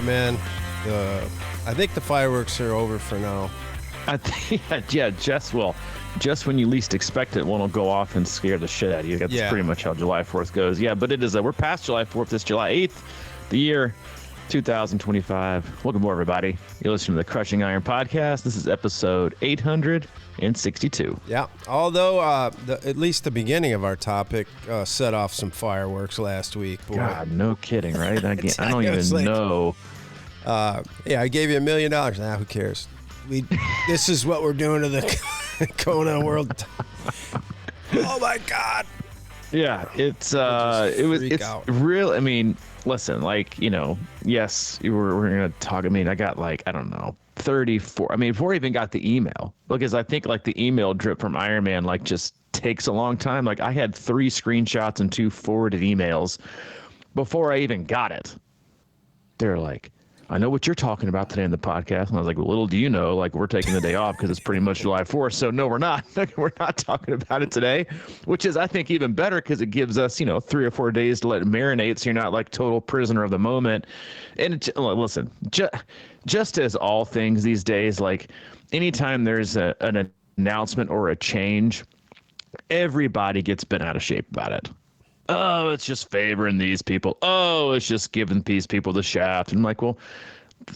right, man. I think the fireworks are over for now. I think, yeah, just when you least expect it, one will go off and scare the shit out of you. That's pretty much how July 4th goes. Yeah, but it is, we're past July 4th. It's July 8th, the year 2025. Welcome more, everybody. You're listening to the Crushing Iron Podcast. This is episode 862. Yeah, although at least the beginning of our topic set off some fireworks last week. Boy. God, no kidding, right? I don't even know. I gave you $1 million. Nah, who cares? This is what we're doing to the Kona World. Oh my God! Yeah, it's real. I mean, listen, yes, we're gonna talk. I mean, I got I don't know, 34. I mean, before I even got the email, because I think the email drip from Ironman just takes a long time. I had 3 screenshots and 2 forwarded emails before I even got it. They're like, I know what you're talking about today in the podcast. And I was like, well, little do you know, we're taking the day off because it's pretty much July 4th. So no, we're not. We're not talking about it today, which is, I think, even better because it gives us, 3 or 4 days to let it marinate. So you're not total prisoner of the moment. And listen, just as all things these days, anytime there's an announcement or a change, everybody gets bent out of shape about it. Oh, it's just favoring these people. Oh, it's just giving these people the shaft. And I'm like, well,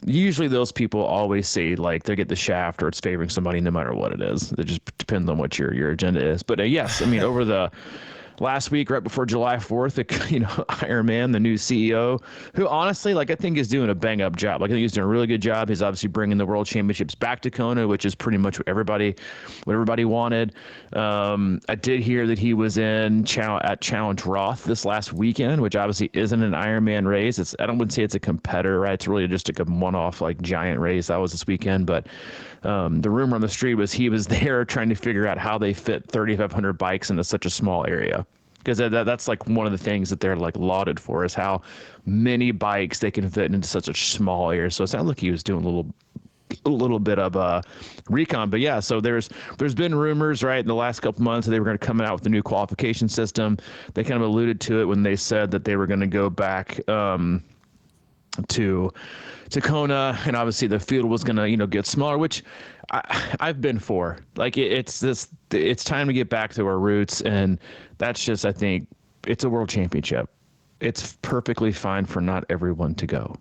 usually those people always say they get the shaft or it's favoring somebody no matter what it is. It just depends on what your agenda is. But yes, I mean, over the last week, right before July 4th, Ironman, the new CEO, who honestly, I think is doing a bang up job. I think he's doing a really good job. He's obviously bringing the World Championships back to Kona, which is pretty much what everybody wanted. I did hear that he was at Challenge Roth this last weekend, which obviously isn't an Ironman race. I wouldn't say it's a competitor, right? It's really just a one-off giant race. That was this weekend, but the rumor on the street was he was there trying to figure out how they fit 3,500 bikes into such a small area. Because that's one of the things that they're lauded for is how many bikes they can fit into such a small area. So it sounded like he was doing a little bit of recon. But yeah, so there's been rumors, right, in the last couple months that they were going to come out with a new qualification system. They kind of alluded to it when they said that they were going to go back to Kona, and obviously the field was going to get smaller, which I've been for. It's time to get back to our roots, and that's just, I think, it's a world championship. It's perfectly fine for not everyone to go.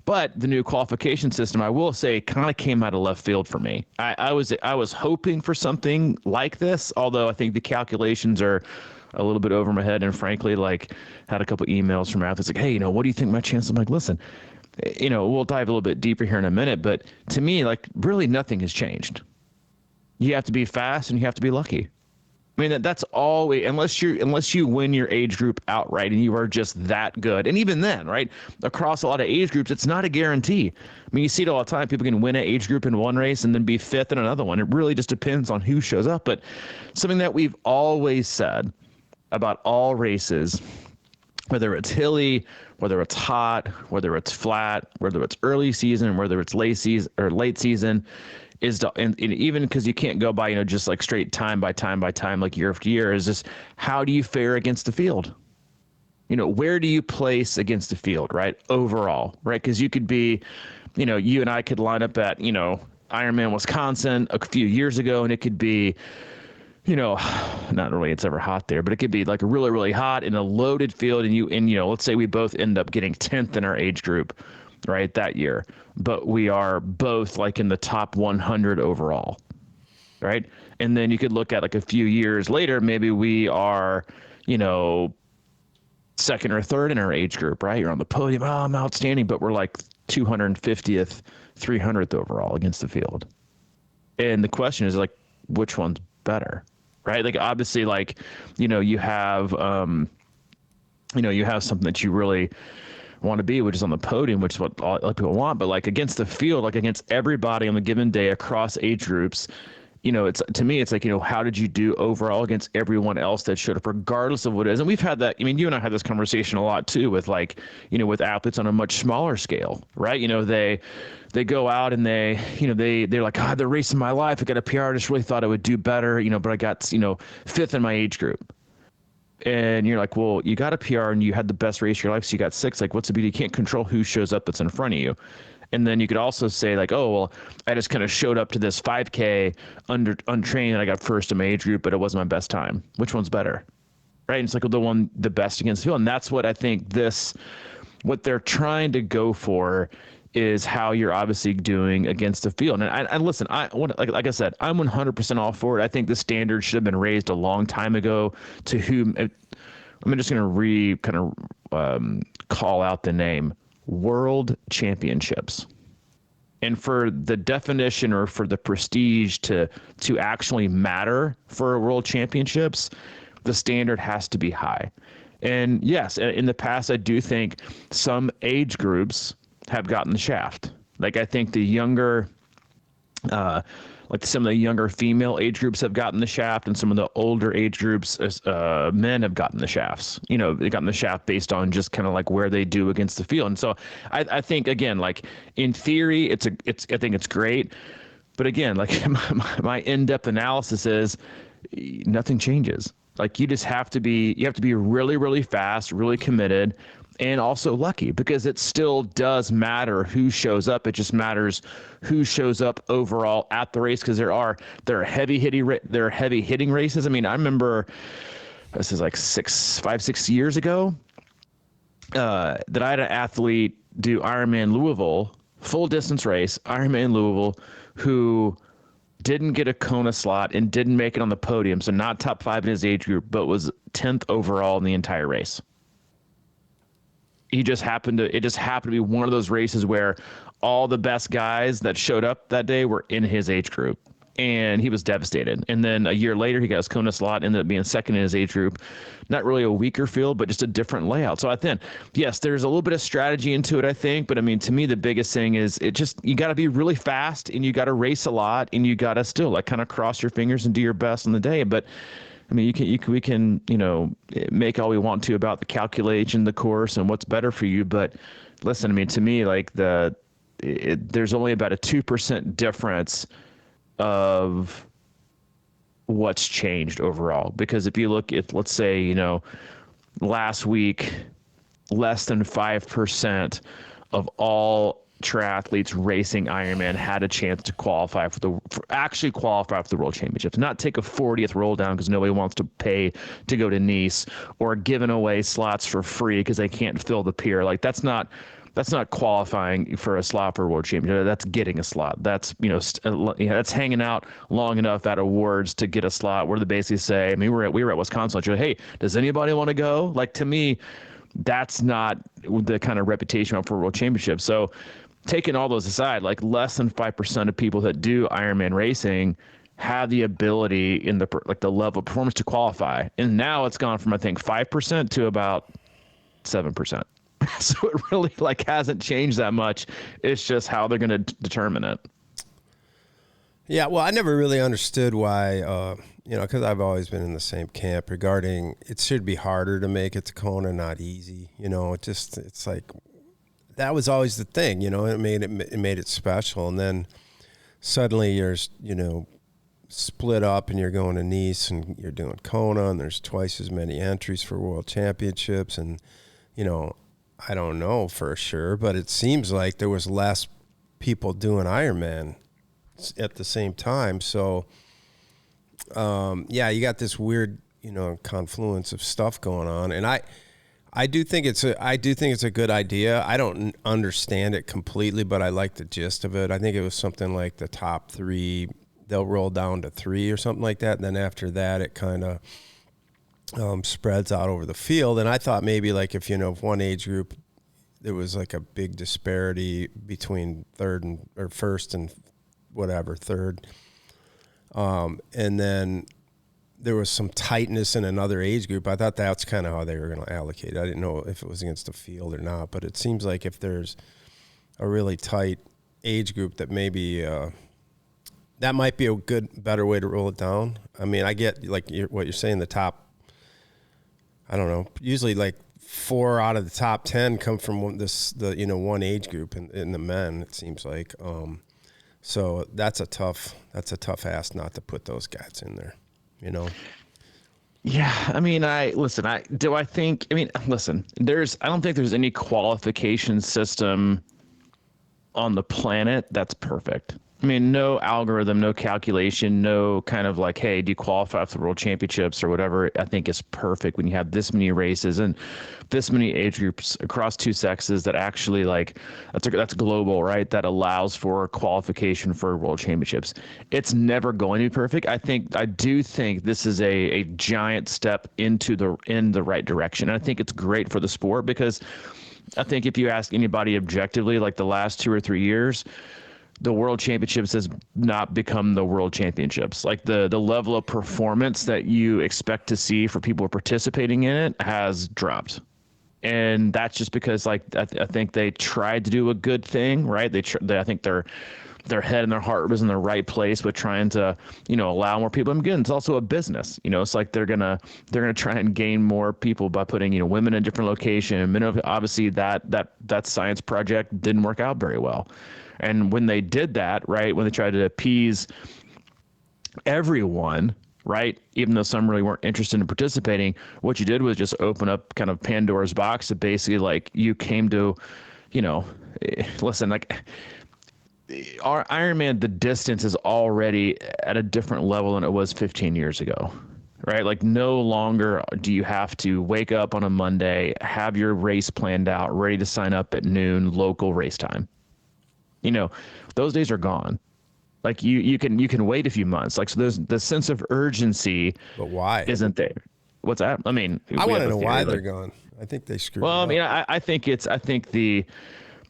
But the new qualification system, I will say, kind of came out of left field for me. I was hoping for something like this, although I think the calculations are a little bit over my head, and frankly, had a couple emails from athletes hey, what do you think my chances? I'm like, listen, we'll dive a little bit deeper here in a minute, but to me, really nothing has changed. You have to be fast and you have to be lucky. I mean, that's always, unless you win your age group outright and you are just that good. And even then, right, across a lot of age groups, it's not a guarantee. I mean, you see it all the time. People can win an age group in one race and then be 5th in another one. It really just depends on who shows up. But something that we've always said about all races, whether it's hilly, whether it's hot, whether it's flat, whether it's early season, whether it's late season, is and even because you can't go by just straight time by time year after year, is just how do you fare against the field? Where do you place against the field, right? Overall, right? Because you could be, you and I could line up at Ironman Wisconsin a few years ago, and it could be, not really it's ever hot there, but it could be a really, really hot in a loaded field, and let's say we both end up getting 10th in our age group, right, that year, but we are both in the top 100 overall, right? And then you could look at a few years later, maybe we are, 2nd or 3rd in our age group, right? You're on the podium, I'm outstanding, but we're 250th, 300th overall against the field. And the question is which one's better? Right? Obviously, you have, you have something that you really want to be, which is on the podium, which is what a lot of people want. But against the field, against everybody on the given day across age groups, it's, to me, it's how did you do overall against everyone else that showed up, regardless of what it is? And we've had that. I mean, you and I had this conversation a lot too with with athletes on a much smaller scale, right? They go out and they're like, God, the race of my life. I got a PR. I just really thought I would do better, but I got, 5th in my age group. And you're like, well, you got a PR and you had the best race of your life, so you got 6. Like, what's the beauty? You can't control who shows up that's in front of you. And then you could also say like, oh, well, I just kind of showed up to this 5K untrained and I got first in my age group, but it wasn't my best time. Which one's better? Right? And it's like the best against the field. And that's what I think what they're trying to go for is how you're obviously doing against the field. And listen, like I said, I'm 100% all for it. I think the standard should have been raised a long time ago to whom. I'm just going to call out the name World Championships. And for the definition or for the prestige to actually matter for World Championships, the standard has to be high. And yes, in the past, I do think some age groups have gotten the shaft. Like I think the younger, like some of the younger female age groups have gotten the shaft, and some of the older age groups, men have gotten the shafts. You know, they gotten the shaft based on just kind of like where they do against the field. And so I think again, like in theory, I think it's great, but again, like my in-depth analysis is nothing changes. Like you have to be really, really fast, really committed, and also lucky, because it still does matter who shows up. It just matters who shows up overall at the race, because there are heavy hitting races. I mean, I remember this is like 5-6 years ago that I had an athlete do Ironman Louisville, full distance race, Ironman Louisville, who didn't get a Kona slot and didn't make it on the podium, so not top 5 in his age group, but was 10th overall in the entire race. It just happened to be one of those races where all the best guys that showed up that day were in his age group, and he was devastated. And then a year later, he got his Kona slot, ended up being second in his age group. Not really a weaker field, but just a different layout. So I think, yes, there's a little bit of strategy into it, I think. But I mean, to me, the biggest thing is you got to be really fast, and you got to race a lot, and you got to still like kind of cross your fingers and do your best on the day. But I mean, we can, make all we want to about the calculation, the course, and what's better for you. But listen, I mean, to me, like there's only about a 2% difference of what's changed overall. Because if you look at, let's say, last week, less than 5% of all triathletes racing Ironman had a chance to qualify for the World Championships, not take a 40th roll down because nobody wants to pay to go to Nice, or giving away slots for free because they can't fill the pier. Like that's not qualifying for a slot for a World Championship. That's getting a slot. That's that's hanging out long enough at awards to get a slot, where they basically say, I mean, we were at Wisconsin. Like, hey, does anybody want to go? Like, to me, that's not the kind of reputation for a World Championship. So taking all those aside, like less than 5% of people that do Ironman racing have the ability in the level of performance to qualify. And now it's gone from, I think, 5% to about 7%. So it really hasn't changed that much. It's just how they're going to determine it. Yeah, well, I never really understood why, because I've always been in the same camp regarding it should be harder to make it to Kona, not easy. It's like that was always the thing. It made it special, and then suddenly you're split up and you're going to Nice and you're doing Kona, and there's twice as many entries for World Championships, and I don't know for sure, but it seems like there was less people doing Ironman at the same time. So, you got this weird, confluence of stuff going on, and I do think it's a good idea. I don't understand it completely, but I like the gist of it. I think it was something like the top 3, they'll roll down to 3 or something like that, and then after that, it kind of spreads out over the field. And I thought maybe if one age group, there was like a big disparity between first and whatever third, and then there was some tightness in another age group. I thought that's kind of how they were going to allocate. I didn't know if it was against the field or not, but it seems like if there's a really tight age group, that maybe that might be a better way to roll it down. I mean, I get what you're saying, the top, I don't know, usually 4 out of the top 10 come from one age group in the men, it seems like. So that's a tough ask not to put those guys in there, Yeah, I mean, I don't think there's any qualification system on the planet that's perfect. I mean, no algorithm, no calculation, no kind of like, hey, do you qualify for the world championships or whatever? I think is perfect when you have this many races and this many age groups across two sexes that actually like that's global, right? That allows for qualification for world championships. It's never going to be perfect. I do think this is a giant step in the right direction. And I think it's great for the sport because I think if you ask anybody objectively, like the last 2 or 3 years, the world championships has not become the world championships. Like the level of performance that you expect to see for people participating in it has dropped. And that's just because like I think they tried to do a good thing, right? I think their head and their heart was in the right place with trying to, allow more people. And again, it's also a business. It's like they're gonna try and gain more people by putting women in a different location. And obviously that science project didn't work out very well. And when they did that, right, when they tried to appease everyone, right, even though some really weren't interested in participating, what you did was just open up kind of Pandora's box to basically like you came to, listen, like our Ironman, the distance is already at a different level than it was 15 years ago. Right? Like no longer do you have to wake up on a Monday, have your race planned out, ready to sign up at noon, local race time. Those days are gone. Like you can wait a few months. Like so there's the sense of urgency. But why isn't there? What's that? I mean, I want to know why they're gone. I think they screwed. Well, I mean, I think we're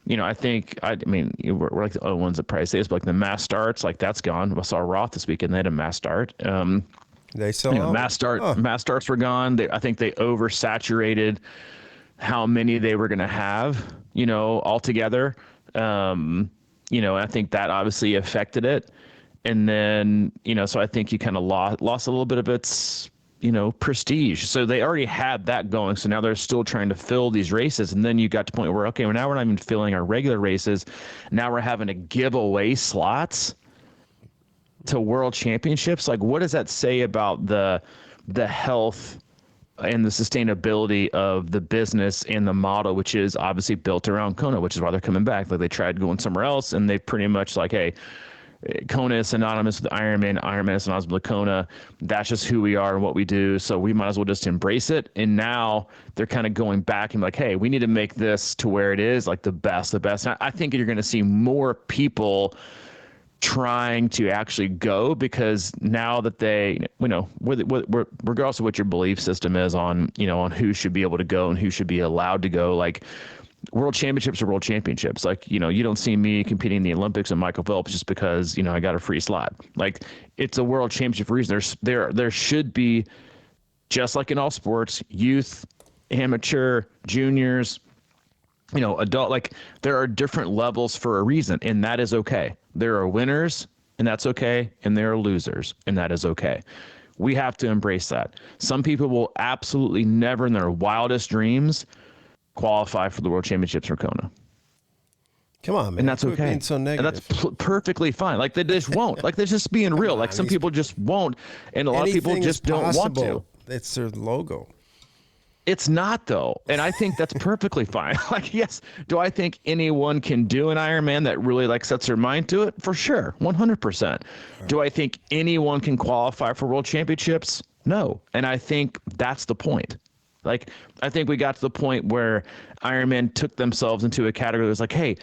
like the only ones that price days, but like the mass starts, like that's gone. I saw Roth this weekend. They had a mass start. They sell mass starts were gone. I think they oversaturated how many they were going to have, altogether. I think that obviously affected it. And then, so I think you kind of lost a little bit of its, prestige. So they already had that going. So now they're still trying to fill these races. And then you got to the point where, okay, well, now we're not even filling our regular races. Now we're having to give away slots to world championships. Like, what does that say about the health and the sustainability of the business and the model, which is obviously built around Kona, which is why they're coming back. Like they tried going somewhere else and they pretty much like, hey, Kona is synonymous with Ironman. Ironman is synonymous with Kona. That's just who we are and what we do. So we might as well just embrace it. And now they're kind of going back and like, hey, we need to make this to where it is like the best. And I think you're going to see more people trying to actually go because now that they, regardless of what your belief system is on, on who should be able to go and who should be allowed to go, like world championships are world championships. Like, you don't see me competing in the Olympics and Michael Phelps just because, I got a free slot. Like it's a world championship for a reason. There should be, just like in all sports, youth, amateur, juniors, adult, like there are different levels for a reason, and that is okay. There are winners, and that's okay, and there are losers, and that is okay. We have to embrace that. Some people will absolutely never in their wildest dreams qualify for the World Championships for Kona. Come on, man. And that's okay. Being so negative. And that's perfectly fine. Like they just won't. Like they're just being real. Like some people just won't, and a lot of people just don't want to. It's their logo. It's not though. And I think that's perfectly fine. Like, yes. Do I think anyone can do an Ironman that really like sets their mind to it? For sure. 100%. Right. Do I think anyone can qualify for world championships? No. And I think that's the point. Like, I think we got to the point where Ironman took themselves into a category that was like, hey,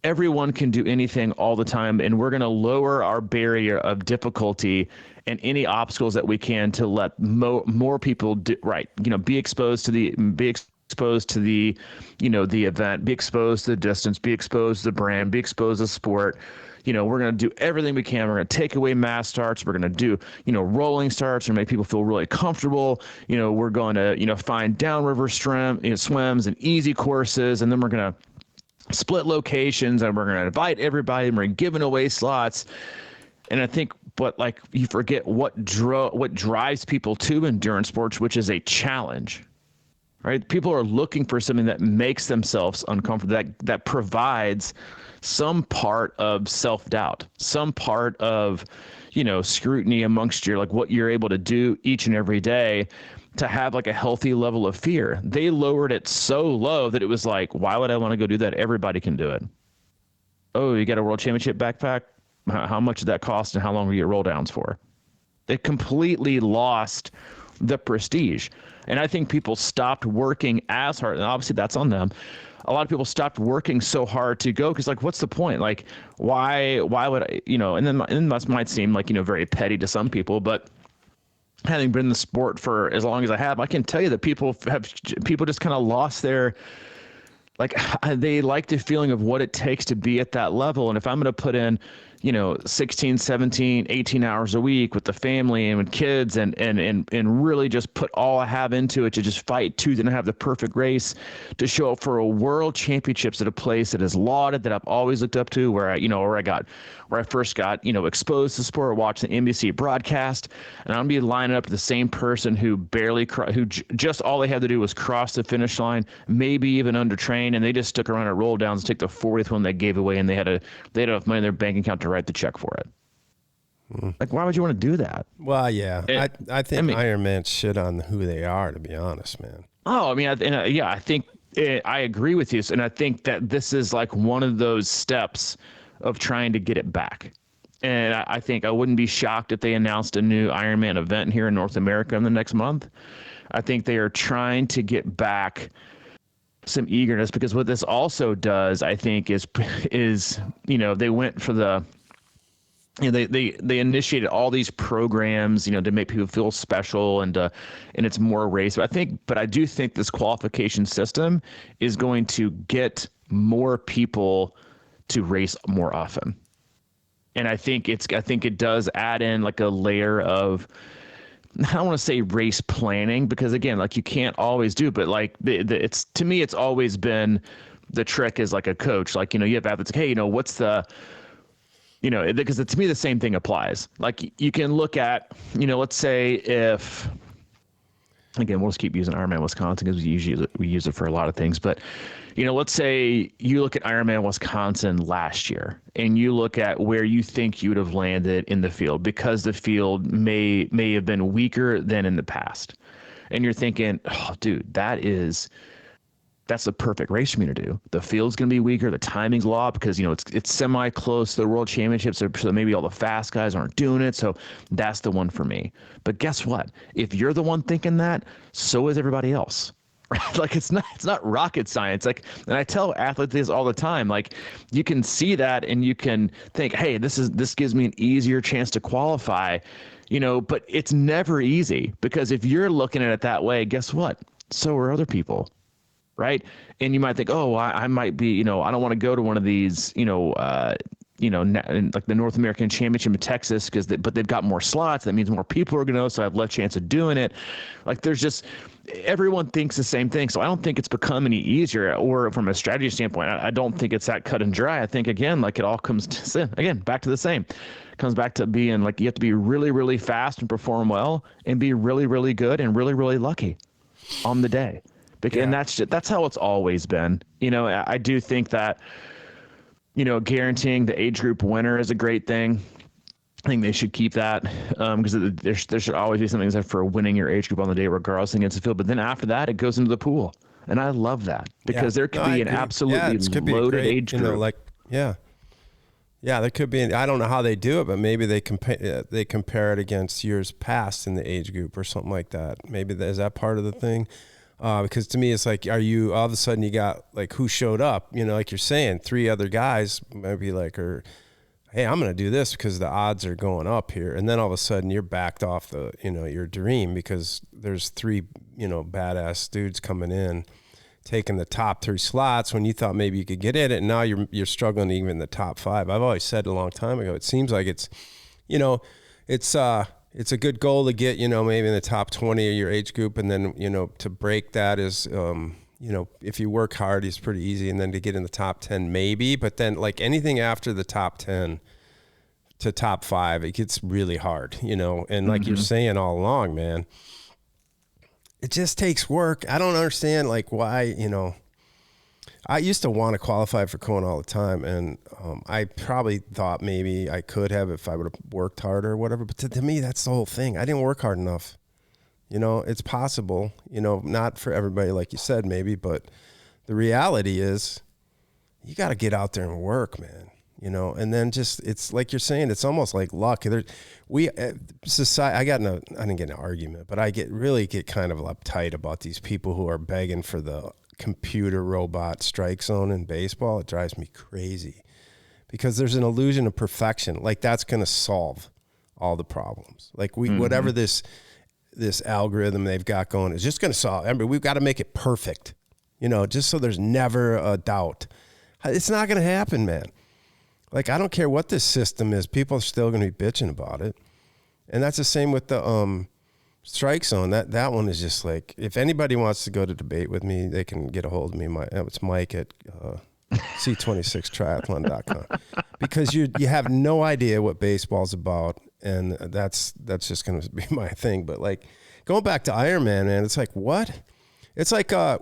everyone can do anything all the time, and we're going to lower our barrier of difficulty and any obstacles that we can to let more people be exposed to the the event, be exposed to the distance, be exposed to the brand, be exposed to sport. We're going to do everything we can. We're going to take away mass starts. We're going to do, rolling starts and make people feel really comfortable. We're going to, find downriver swims and easy courses. And then we're going to split locations and we're going to invite everybody and we're giving away slots. And I think, but like you forget what drives people to endurance sports, which is a challenge, right? People are looking for something that makes themselves uncomfortable, that provides some part of self-doubt, some part of, scrutiny amongst your, like what you're able to do each and every day to have like a healthy level of fear. They lowered it so low that it was like, why would I want to go do that? Everybody can do it. Oh, you got a world championship backpack? How much did that cost and how long were you roll downs for? They completely lost the prestige. And I think people stopped working as hard. And obviously that's on them. A lot of people stopped working so hard to go because, like, what's the point? Like, why would I, and then that might seem like, very petty to some people, but having been in the sport for as long as I have, I can tell you that people just kind of lost their, like, they like the feeling of what it takes to be at that level. And if I'm going to put in, 16, 17, 18 hours a week with the family and with kids and really just put all I have into it to just fight tooth and have the perfect race to show up for a world championships at a place that is lauded, that I've always looked up to, where I first got, exposed to sport, watching the NBC broadcast, and I'm gonna be lining up to the same person who just all they had to do was cross the finish line, maybe even undertrain, and they just stuck around at roll downs and take the 40th one they gave away, and they had enough money in their bank account to write the check for it. Like, why would you want to do that? Well, yeah, I think Ironman shit on who they are, to be honest, man. Oh, I mean, I think I agree with you, and I think that this is like one of those steps of trying to get it back. And I think I wouldn't be shocked if they announced a new Ironman event here in North America in the next month. I think they are trying to get back some eagerness, because what this also does, I think, is they went for the, they initiated all these programs, to make people feel special and it's more race. But I do think this qualification system is going to get more people to race more often. And I think it does add in like a layer of, I don't want to say race planning, because again, like you can't always do, but like it's, to me, it's always been the trick is like a coach, like, you have athletes, hey, what's the, because to me, the same thing applies. Like you can look at, let's say if, again, we'll just keep using Ironman Wisconsin because we use it for a lot of things, but let's say you look at Ironman Wisconsin last year and you look at where you think you would have landed in the field, because the field may have been weaker than in the past. And you're thinking, oh, dude, that's the perfect race for me to do. The field's going to be weaker. The timing's low because, it's semi-close to the world championships. So maybe all the fast guys aren't doing it. So that's the one for me. But guess what? If you're the one thinking that, so is everybody else. Like it's not rocket science. Like, and I tell athletes this all the time, like you can see that and you can think, hey, this gives me an easier chance to qualify, but it's never easy, because if you're looking at it that way, guess what? So are other people. Right. And you might think, oh, I might be, I don't want to go to one of these, like the North American Championship in Texas, but they've got more slots. That means more people are going to know. So I have less chance of doing it. Like everyone thinks the same thing. So I don't think it's become any easier, or from a strategy standpoint, I don't think it's that cut and dry. I think, again, like it all comes to, again, back to the same. It comes back to being like, you have to be really, really fast and perform well and be really, really good and really, really lucky on the day. And that's how it's always been. I do think that, guaranteeing the age group winner is a great thing. I think they should keep that, because there should always be something for winning your age group on the day, regardless against the field. But then after that, it goes into the pool. And I love that, because there could be an absolutely loaded age group. Yeah, there could be. I don't know how they do it, but maybe they compare it against years past in the age group or something like that. Maybe is that part of the thing? Because to me, it's like, are you all of a sudden you got like who showed up? Like you're saying, 3 other guys maybe like, or hey, I'm going to do this because the odds are going up here, and then all of a sudden you're backed off the your dream because there's 3 badass dudes coming in, taking the top 3 slots when you thought maybe you could get in it, and now you're struggling even in the top 5. I've always said a long time ago, it seems like it's it's a good goal to get, maybe in the top 20 of your age group. And then, to break that is, if you work hard, it's pretty easy. And then to get in the top 10, maybe. But then like anything after the top 10 to top 5, it gets really hard, and like you're saying all along, man, it just takes work. I don't understand like why, I used to want to qualify for Kona all the time, and I probably thought maybe I could have if I would have worked harder or whatever. But to me, that's the whole thing. I didn't work hard enough. It's possible, not for everybody, like you said, maybe, but the reality is you got to get out there and work, man, and then it's like you're saying, it's almost like luck. Society, I didn't get in an argument, but I really get kind of uptight about these people who are begging for the computer robot strike zone in baseball. It drives me crazy because there's an illusion of perfection. Like that's going to solve all the problems. Like whatever this algorithm they've got going is just going to solve. I mean, we've got to make it perfect, just so there's never a doubt. It's not going to happen, man. Like, I don't care what this system is. People are still going to be bitching about it. And that's the same with the strike zone. That one is just like, if anybody wants to go to debate with me, they can get a hold of me. It's Mike at C26triathlon.com. Because you have no idea what baseball's about. And that's just going to be my thing. But like going back to Ironman, man, it's like, what? It's like, how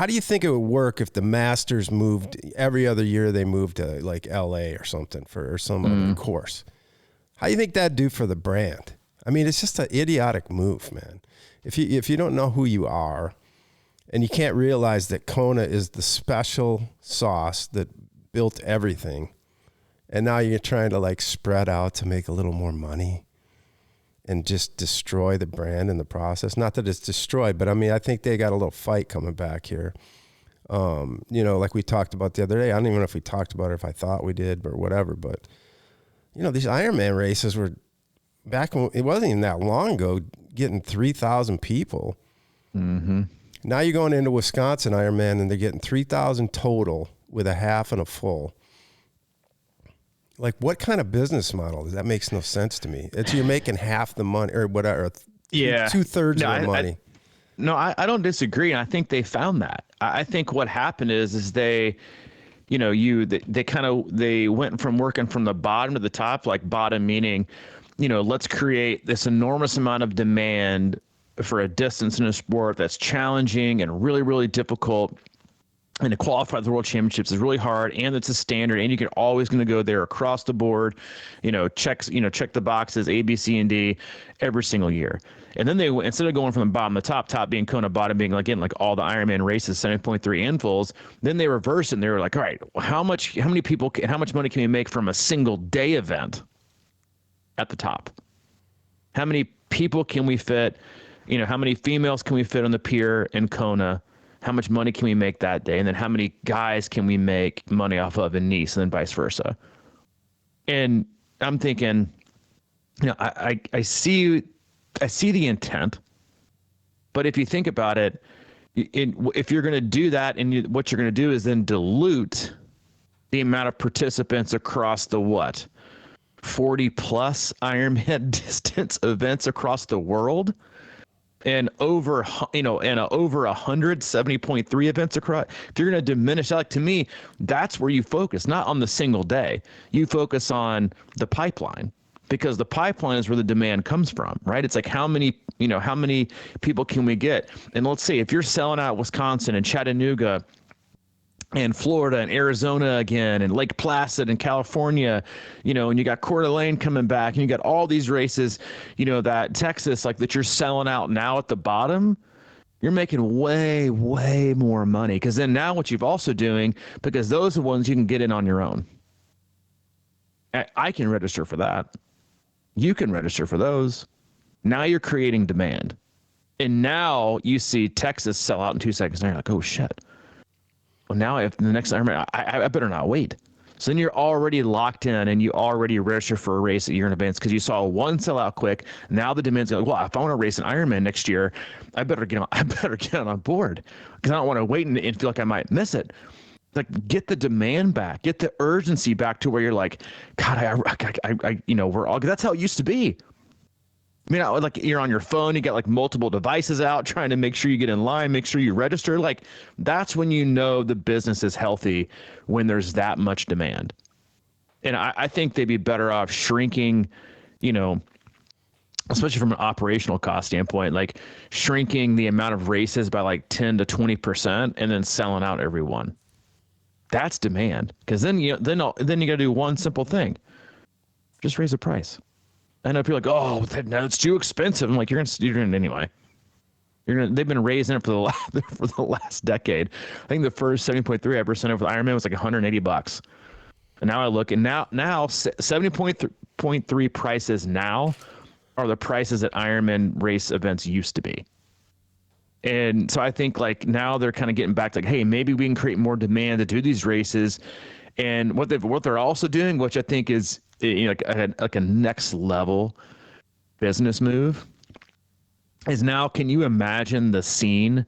do you think it would work if the Masters moved every other year? They moved to like LA or something or some other course. How do you think that'd do for the brand? I mean, it's just an idiotic move, man. If you don't know who you are, and you can't realize that Kona is the special sauce that built everything. And now you're trying to like spread out to make a little more money and just destroy the brand in the process. Not that it's destroyed, but I mean, I think they got a little fight coming back here. Like we talked about the other day. I don't even know if we talked about it, if I thought we did or whatever, but these Ironman races were back when it wasn't even that long ago, getting 3,000 people. Mm-hmm. Now you're going into Wisconsin Ironman and they're getting 3,000 total with a half and a full. Like, what kind of business model? That makes no sense to me. You're making half the money or whatever, two-thirds of the money. I don't disagree. And I think they found that. I think what happened is they, they went from working from the bottom to the top, like bottom meaning, let's create this enormous amount of demand for a distance in a sport that's challenging and really, really difficult. And to qualify for the World Championships is really hard, and it's a standard, and you're always going to go there across the board, check the boxes A, B, C, and D every single year. And then they instead of going from the bottom to the top being Kona, bottom being like all the Ironman races, 7.3 infills, then they reversed it and they were like, all right, how much money can we make from a single day event at the top? How many people can we fit? How many females can we fit on the pier in Kona? How much money can we make that day? And then how many guys can we make money off of in Nice, and then vice versa? And I'm thinking, I see the intent, but if you think about it, if you're going to do that, and what you're going to do is then dilute the amount of participants across the 40 plus Ironman distance events across the world. And over 170.3 events across, if you're going to diminish that, like, to me, that's where you focus, not on the single day. You focus on the pipeline, because the pipeline is where the demand comes from, right? It's like how many people can we get? And let's see, if you're selling out Wisconsin and Chattanooga and Florida and Arizona again and Lake Placid and California, and you got Coeur d'Alene coming back, and you got all these races, that Texas, like, that you're selling out now at the bottom, you're making way, way more money. Because then now what you've also doing, because those are the ones you can get in on your own. I can register for that. You can register for those. Now you're creating demand. And now you see Texas sell out in 2 seconds, and you're like, oh, shit. Well, now if the next Ironman, I better not wait. So then you're already locked in, and you already register for a race a year in advance because you saw one sell out quick. Now the demand's like, well, if I want to race an Ironman next year, I better get on board, because I don't want to wait and feel like I might miss it. Like, get the demand back, get the urgency back to where you're like, God, we're all. That's how it used to be. I mean, like, you're on your phone, you got like multiple devices out trying to make sure you get in line, make sure you register. Like, that's when the business is healthy, when there's that much demand. And I think they'd be better off shrinking, especially from an operational cost standpoint, like shrinking the amount of races by like 10 to 20% and then selling out every one. That's demand. Because then you got to do one simple thing. Just raise the price. I know people are like, oh, that's too expensive. I'm like, you're doing it anyway. They've been raising it for the last decade. I think the first 70.3% over the Ironman was like $180. And now I look, and now 70.3 prices now are the prices that Ironman race events used to be. And so I think like now they're kind of getting back to like, hey, maybe we can create more demand to do these races. And what they're also doing, which I think is like a next level business move, is now, can you imagine the scene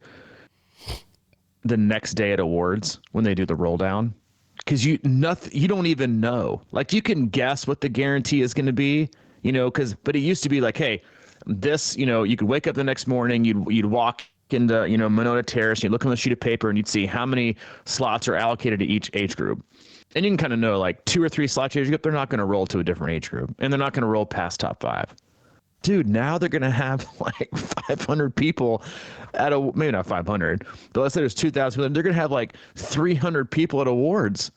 the next day at awards when they do the roll down? Because you don't even know. Like, you can guess what the guarantee is going to be, but it used to be like, hey, this, you could wake up the next morning, you'd walk into, Monona Terrace, you look on the sheet of paper and you'd see how many slots are allocated to each age group. And you can kind of know like 2 or 3 slots age group, they're not going to roll to a different age group, and they're not going to roll past top 5. Dude, now they're going to have like 500 people maybe not 500, but let's say there's 2,000. They're going to have like 300 people at awards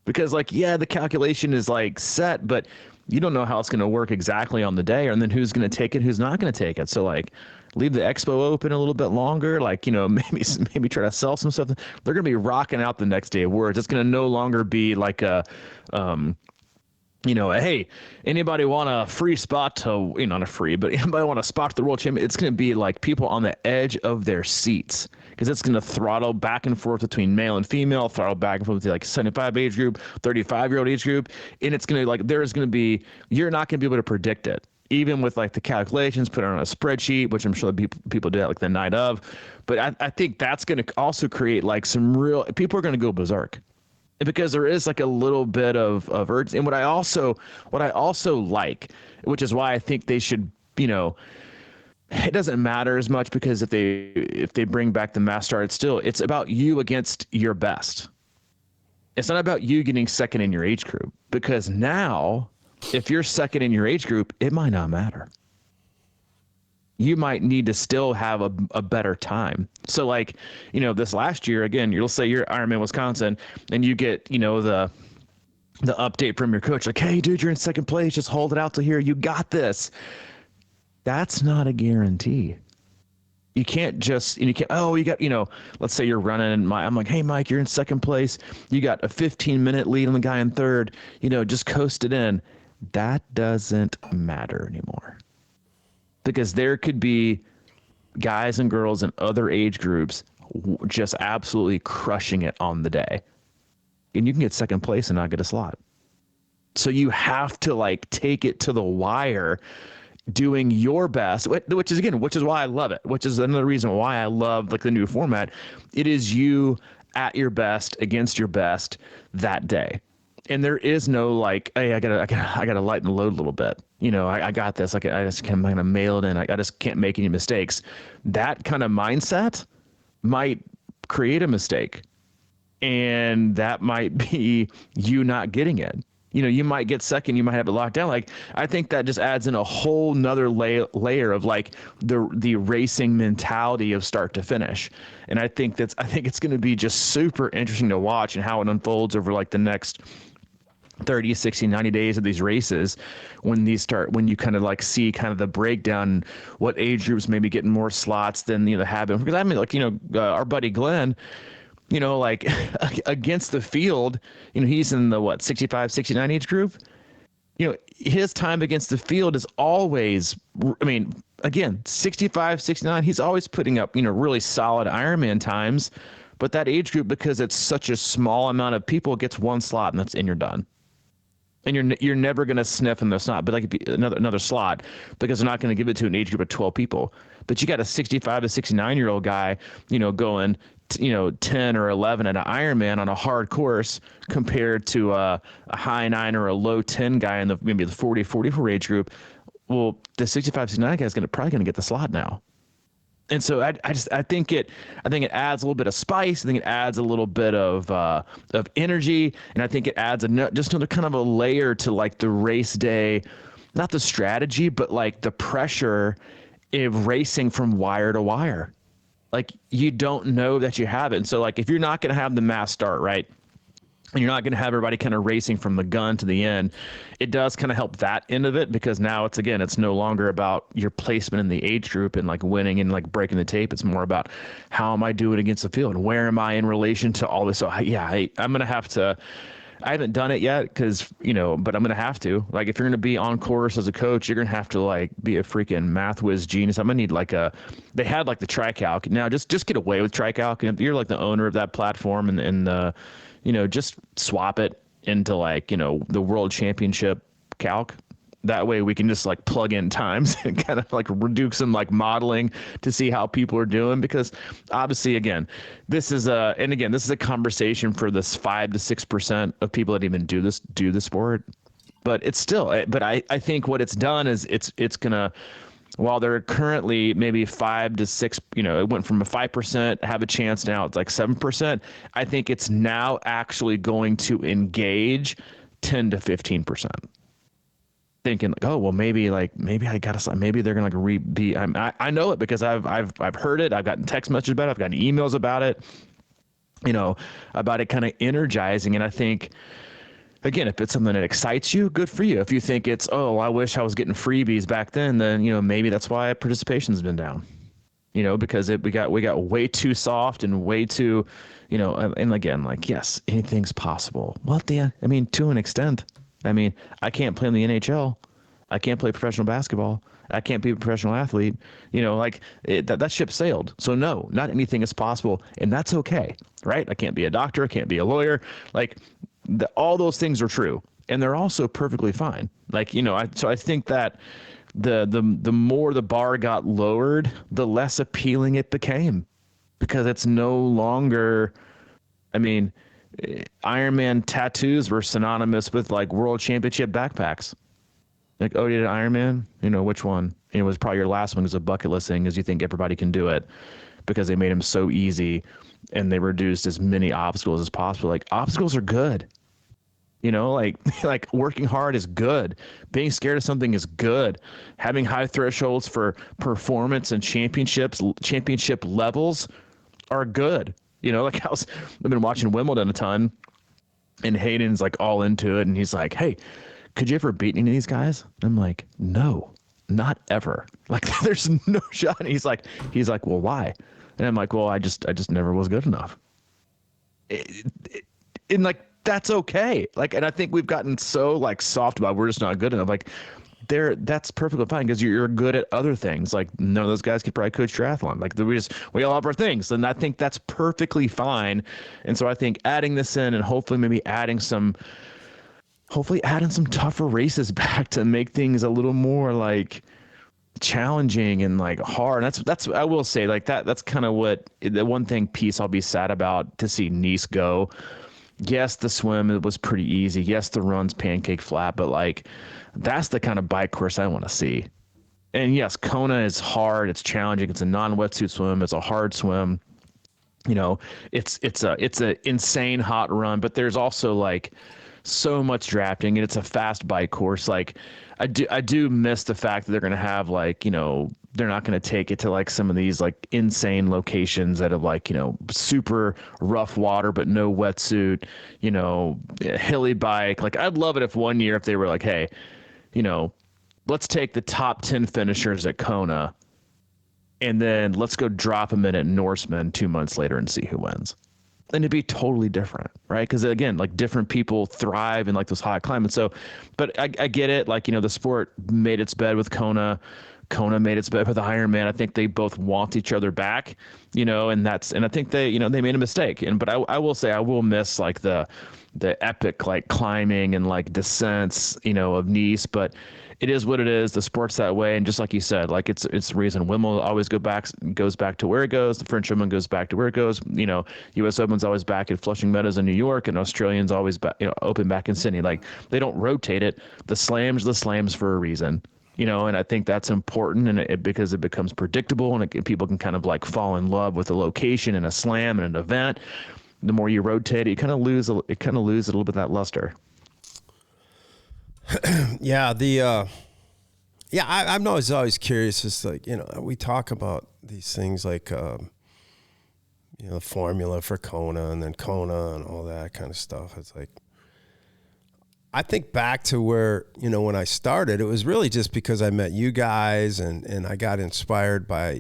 because like, yeah, the calculation is like set, but you don't know how it's going to work exactly on the day, and then who's going to take it, who's not going to take it. So like, leave the expo open a little bit longer, like, maybe try to sell some stuff. They're going to be rocking out the next day of awards. It's going to no longer be like a, hey, anybody want a free spot to, not a free, but anybody want a spot to the world champion? It's going to be like people on the edge of their seats, because it's going to throttle back and forth between male and female, throttle back and forth with like 75 age group, 35-year-old age group. And it's going to like, you're not going to be able to predict it. Even with like the calculations, put it on a spreadsheet, which I'm sure people do that like the night of. But I think that's going to also create like some real, people are going to go berserk. Because there is like a little bit of urgency. And what I also like, which is why I think they should, it doesn't matter as much, because if they bring back the mass start, it's about you against your best. It's not about you getting second in your age group, because now if you're second in your age group, it might not matter. You might need to still have a better time. So like, this last year, again, you'll say you're Ironman Wisconsin and you get, the update from your coach, like, hey dude, you're in second place, just hold it out to here. You got this. That's not a guarantee. You can't just, you got, let's say you're running and I'm like, hey Mike, you're in second place. You got a 15-minute lead on the guy in third, just coast it in. That doesn't matter anymore. Because there could be guys and girls in other age groups just absolutely crushing it on the day. And you can get second place and not get a slot. So you have to like take it to the wire, doing your best, which is why I love it, which is another reason why I love like the new format. It is you at your best against your best that day. And there is no like, hey, I gotta lighten the load a little bit. I got this. Like, I'm gonna mail it in. I just can't make any mistakes. That kind of mindset might create a mistake, and that might be you not getting it. You might get second. You might have it locked down. Like, I think that just adds in a whole nother layer of like the racing mentality of start to finish. And I think it's going to be just super interesting to watch and how it unfolds over like the next 30, 60, 90 days of these races, when you kind of like see kind of the breakdown, what age groups maybe getting more slots than have been. Because I mean, like, our buddy Glenn, like against the field, he's in the 65, 69 age group. His time against the field is always, again, 65, 69, he's always putting up, really solid Ironman times. But that age group, because it's such a small amount of people, gets one slot and you're done. And you're never going to sniff in the slot, but like another slot, because they're not going to give it to an age group of 12 people. But you got a 65 to 69-year-old guy, going, 10 or 11 at an Ironman on a hard course, compared to a high 9 or a low 10 guy in maybe the 40, 44 age group. Well, the 65, 69 guy is probably going to get the slot now. And so I think it adds a little bit of spice. I think it adds a little bit of energy, and I think it adds just another kind of a layer to like the race day not the strategy, but like the pressure of racing from wire to wire. Like you don't know that you have it. And so like if you're not going to have the mass start, right, and you're not going to have everybody kind of racing from the gun to the end, it does kind of help that end of it, because now it's no longer about your placement in the age group and like winning and like breaking the tape. It's more about how am I doing against the field? Where am I in relation to all this? So I'm going to have to, I haven't done it yet because, but I'm going to have to. Like, if you're going to be on course as a coach, you're going to have to, like, be a freaking math whiz genius. I'm going to need, like, they had, like, the TriCalc. Now, just get away with TriCalc. And if you're, like, the owner of that platform and just swap it into, like, the World Championship calc. That way we can just like plug in times and kind of like do some like modeling to see how people are doing, because obviously this is a conversation for this 5 to 6% of people that even do the sport. But it's still, but I think what it's done is it's gonna, while they're currently maybe 5 to 6, it went from a 5% have a chance, now it's like 7%. I think it's now actually going to engage 10 to 15%. Thinking like, oh well, maybe I gotta, maybe they're gonna like I know it because I've heard it. I've gotten text messages about it. I've gotten emails about it. About it kind of energizing. And I think, again, if it's something that excites you, good for you. If you think it's, oh, I wish I was getting freebies back then maybe that's why participation's been down. Because we got way too soft and way too, and again, like, yes, anything's possible. Well, to an extent. I can't play in the NHL. I can't play professional basketball. I can't be a professional athlete. That ship sailed. So no, not anything is possible, and that's okay, right? I can't be a doctor. I can't be a lawyer. Like, all those things are true, and they're also perfectly fine. Like, so I think that the more the bar got lowered, the less appealing it became, because it's no longer, Ironman tattoos were synonymous with like world championship backpacks. Like, oh, you did an Ironman? Which one? It was probably your last one, is a bucket list thing, as you think everybody can do it because they made them so easy and they reduced as many obstacles as possible. Like, obstacles are good. Like working hard is good. Being scared of something is good. Having high thresholds for performance and championship levels are good. Like I've been watching Wimbledon a ton, and Hayden's like all into it, and he's like, "Hey, could you ever beat any of these guys?" I'm like, "No, not ever. Like, there's no shot." And he's like, "Well, why?" And I'm like, "Well, I just never was good enough." And like, that's okay. Like, and I think we've gotten so like soft about we're just not good enough. Like, that's perfectly fine, because you're good at other things. Like, none of those guys could probably coach triathlon. Like, we all have our things, and I think that's perfectly fine. And so I think adding this in, and hopefully maybe adding some tougher races back to make things a little more like challenging and like hard. That's I will say, like, that's kind of what the one piece I'll be sad about to see Nice go. Yes, the swim, it was pretty easy. Yes, the run's pancake flat, but like, that's the kind of bike course I want to see. And yes, Kona is hard. It's challenging. It's a non-wetsuit swim. It's a hard swim. It's a insane hot run, but there's also like so much drafting, and it's a fast bike course. Like, I do miss the fact that they're going to have like, they're not going to take it to like some of these like insane locations that have like, super rough water, but no wetsuit, hilly bike. Like, I'd love it if one year, if they were like, hey, let's take the top 10 finishers at Kona, and then let's go drop them in at Norseman 2 months later and see who wins. And it'd be totally different, right? Because again, like, different people thrive in like those hot climates. So, but I get it. Like, the sport made its bed with Kona. Kona made its bed with Ironman. I think they both want each other back, and I think they made a mistake. But I will say, I will miss like the epic like climbing and like descents, of Nice. But it is what it is. The sport's that way, and just like you said, like, it's the reason Wimbledon always goes back to where it goes. The French Open goes back to where it goes. U.S. Open's always back at Flushing Meadows in New York, and Australian's always back, Open back in Sydney. Like, they don't rotate it. The slams for a reason. And I think that's important, and because it becomes predictable, and people can kind of like fall in love with a location and a slam and an event. The more you rotate it, you kind of lose a little bit of that luster. Yeah, Yeah, I'm always curious. It's like, we talk about these things like, the formula for Kona and then Kona and all that kind of stuff. It's like, I think back to where, when I started, it was really just because I met you guys and I got inspired by,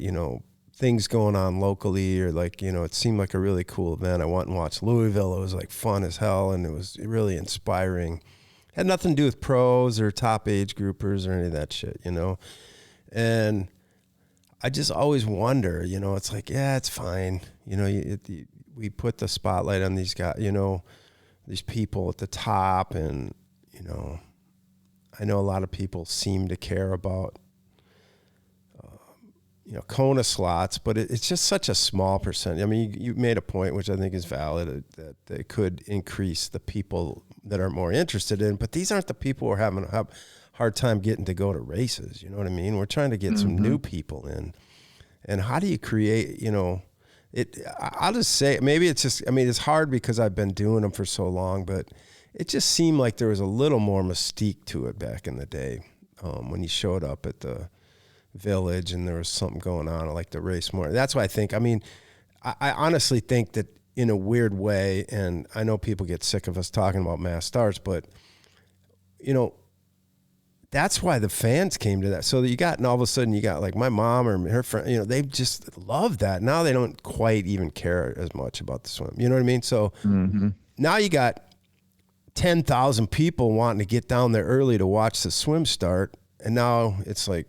things going on locally, or like, it seemed like a really cool event. I went and watched Louisville. It was like fun as hell, and it was really inspiring. Had nothing to do with pros or top age groupers or any of that shit, And I just always wonder, it's like, yeah, it's fine. We put the spotlight on these guys, these people at the top, and, I know a lot of people seem to care about, Kona slots, but it's just such a small percentage. I mean, you made a point, which I think is valid, that they could increase the people that are more interested in, but these aren't the people who are having a hard time getting to go to races. You know what I mean? We're trying to get some new people in. And how do you create, I'll just say, maybe it's just, it's hard because I've been doing them for so long, but it just seemed like there was a little more mystique to it back in the day, when you showed up at the village and there was something going on. I like the race more. That's why I think, I honestly think that in a weird way, and I know people get sick of us talking about mass starts, but, that's why the fans came to that. So that and all of a sudden you got like my mom or her friend, they just love that. Now they don't quite even care as much about the swim. You know what I mean? So now you got 10,000 people wanting to get down there early to watch the swim start. And now it's like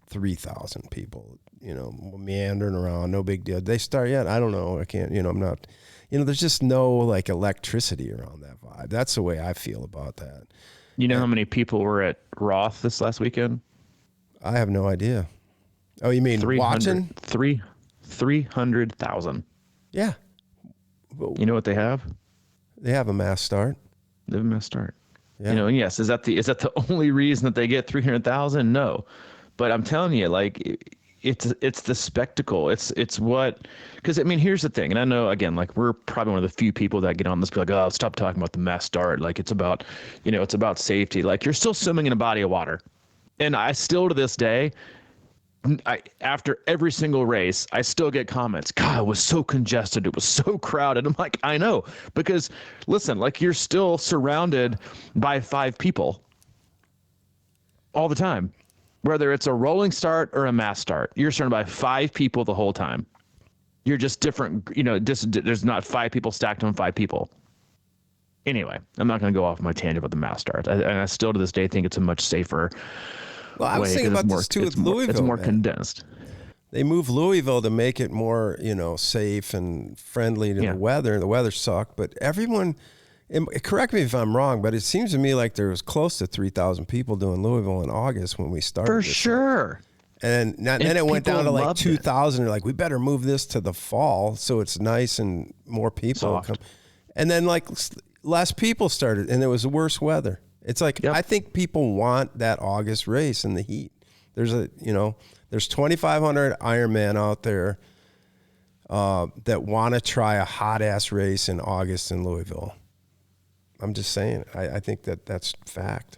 3,000 people, meandering around, no big deal. They start yet? I don't know. I can't, I'm not, there's just no like electricity around that vibe. That's the way I feel about that. You know how many people were at Roth this last weekend? I have no idea. Oh, you mean watching? 300,000. Yeah. You know what they have? They have a mass start. They have a mass start. Yeah. And yes, is that the only reason that they get 300,000? No. But I'm telling you, like, it's the spectacle. It's what, because here's the thing, and I know, again, like, we're probably one of the few people that get on this be like, oh, stop talking about the mass start, like it's about safety. Like, you're still swimming in a body of water, and I still to this day, after every single race, I still get comments, God, it was so congested, it was so crowded. I'm like, I know, because listen, like, you're still surrounded by 5 people all the time. Whether it's a rolling start or a mass start, you're surrounded by 5 people the whole time. You're just different, there's not 5 people stacked on 5 people. Anyway, I'm not going to go off my tangent about the mass start. And I still to this day think it's a much safer Well, I was way, thinking about this too with Louisville. It's more condensed. They moved Louisville to make it more, safe and friendly to the weather. The weather sucked, but everyone, correct me if I'm wrong, but it seems to me like there was close to 3,000 people doing Louisville in August when we started. For sure. And then it went down to like 2,000. They're like, we better move this to the fall so it's nice and more people come. And then like less people started, and it was worse weather. It's like, I think people want that August race in the heat. There's there's 2,500 Ironman out there that want to try a hot ass race in August in Louisville. I'm just saying. I think that's fact.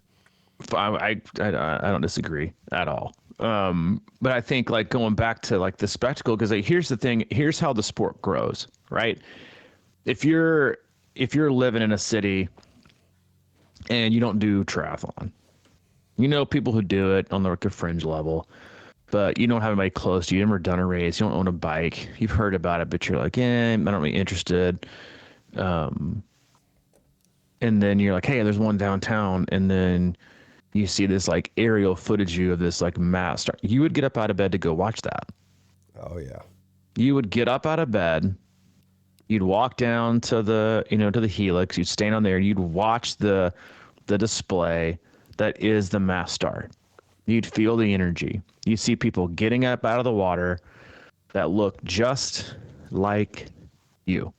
I don't disagree at all. But I think, like, going back to like the spectacle, because like, here's the thing. Here's how the sport grows, right? If you're living in a city and you don't do triathlon, people who do it on the fringe level, but you don't have anybody close to you. You've never done a race. You don't own a bike. You've heard about it, but you're like, I'm not really interested. And then you're like, hey, there's one downtown. And then you see this like aerial footage of this like mass start. You would get up out of bed to go watch that. Oh yeah. You would get up out of bed. You'd walk down to the, to the helix. You'd stand on there. You'd watch the display that is the mass start. You'd feel the energy. You see people getting up out of the water that look just like you.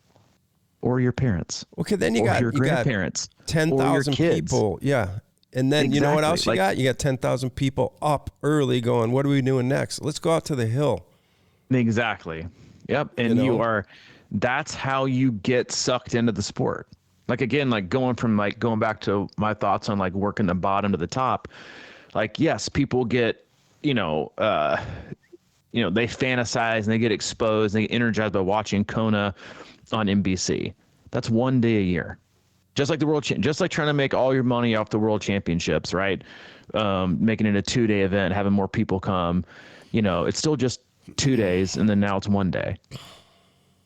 Or your parents. Okay, then you got your grandparents. 10,000 people. Yeah. And then you know what else you got? You got 10,000 people up early going, what are we doing next? Let's go out to the hill. Exactly. Yep. And that's how you get sucked into the sport. Like, again, like going back to my thoughts on like working the bottom to the top. Like, yes, people get they fantasize and they get exposed and they get energized by watching Kona on NBC. That's one day a year. Just like just like trying to make all your money off the world championships, right? Making it a 2-day event, having more people come, it's still just 2 days. And then now it's one day,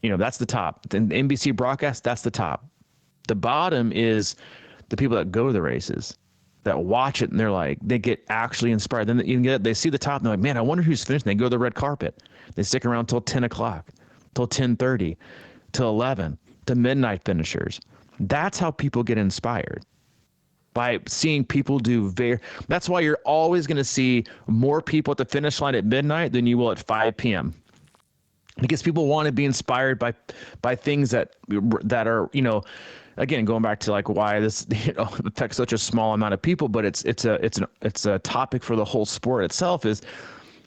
that's the top. The NBC broadcast, that's the top. The bottom is the people that go to the races, that watch it, and they're like, they get actually inspired. Then they see the top, and they're like, man, I wonder who's finishing. They go to the red carpet. They stick around till 10 o'clock, till 10:30, till 11, to midnight finishers. That's how people get inspired, by seeing people do that's why you're always going to see more people at the finish line at midnight than you will at 5 p.m. Because people want to be inspired by things that are, again, going back to like why this affects such a small amount of people, but it's a topic for the whole sport itself, is